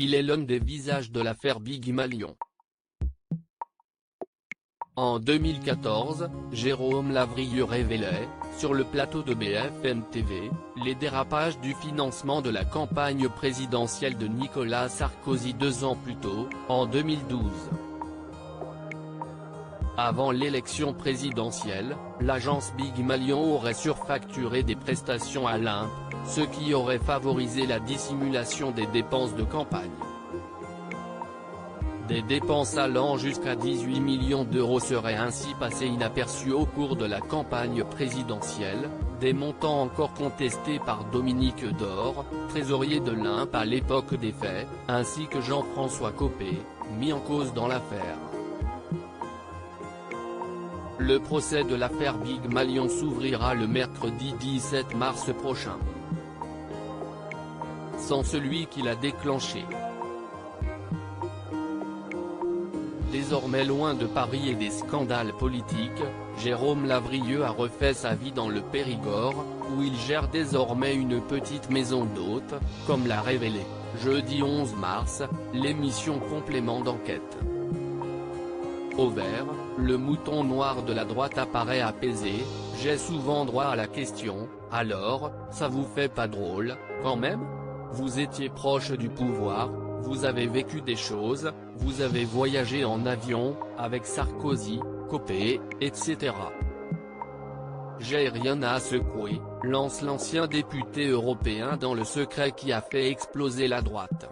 Il est l'un des visages de l'affaire Big Malion. En 2014, Jérôme Lavrieux révélait, sur le plateau de BFM TV, les dérapages du financement de la campagne présidentielle de Nicolas Sarkozy 2 ans plus tôt, en 2012. Avant l'élection présidentielle, l'agence Big Malion aurait surfacturé des prestations à l'Imp, ce qui aurait favorisé la dissimulation des dépenses de campagne. Des dépenses allant jusqu'à 18 millions d'euros seraient ainsi passées inaperçues au cours de la campagne présidentielle, des montants encore contestés par Dominique Dor, trésorier de l'Imp à l'époque des faits, ainsi que Jean-François Copé, mis en cause dans l'affaire. Le procès de l'affaire Big Malion s'ouvrira le mercredi 17 mars prochain. Sans celui qui l'a déclenché. Désormais loin de Paris et des scandales politiques, Jérôme Lavrieux a refait sa vie dans le Périgord, où il gère désormais une petite maison d'hôtes, comme l'a révélé, jeudi 11 mars, l'émission Complément d'enquête. Au vert, le mouton noir de la droite apparaît apaisé. J'ai souvent droit à la question, alors, ça vous fait pas drôle, quand même? Vous étiez proche du pouvoir, vous avez vécu des choses, vous avez voyagé en avion, avec Sarkozy, Copé, etc. J'ai rien à secouer, lance l'ancien député européen dans le secret qui a fait exploser la droite.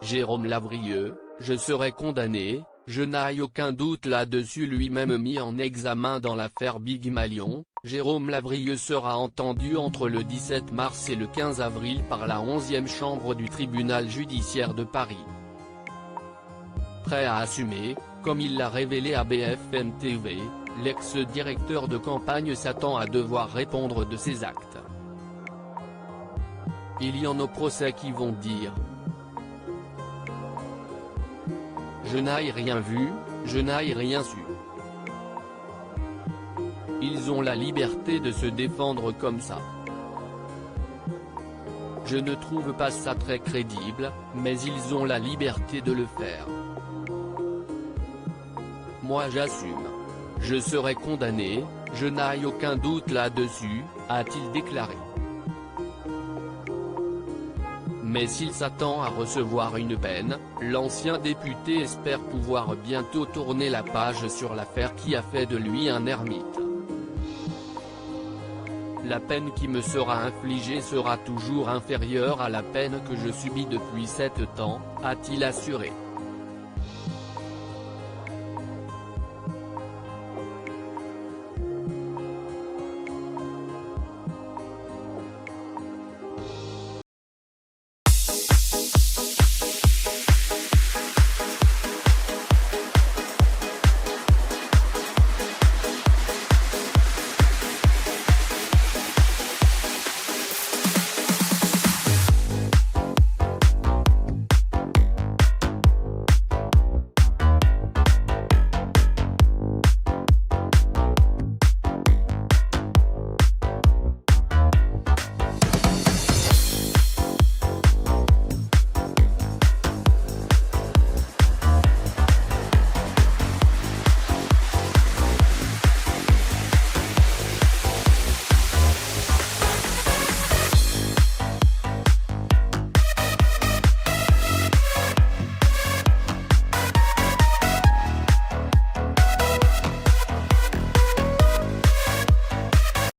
Jérôme Lavrieux, je serai condamné, je n'ai aucun doute là-dessus. Lui-même mis en examen dans l'affaire Big Malion, Jérôme Lavrieux sera entendu entre le 17 mars et le 15 avril par la 11e chambre du tribunal judiciaire de Paris. Prêt à assumer, comme il l'a révélé à BFM TV, l'ex-directeur de campagne s'attend à devoir répondre de ses actes. Il y en a au procès qui vont dire: je n'ai rien vu, je n'ai rien su. Ils ont la liberté de se défendre comme ça. Je ne trouve pas ça très crédible, mais ils ont la liberté de le faire. Moi j'assume. Je serai condamné, je n'ai aucun doute là-dessus, a-t-il déclaré. Mais s'il s'attend à recevoir une peine, l'ancien député espère pouvoir bientôt tourner la page sur l'affaire qui a fait de lui un ermite. La peine qui me sera infligée sera toujours inférieure à la peine que je subis depuis 7 ans, a-t-il assuré.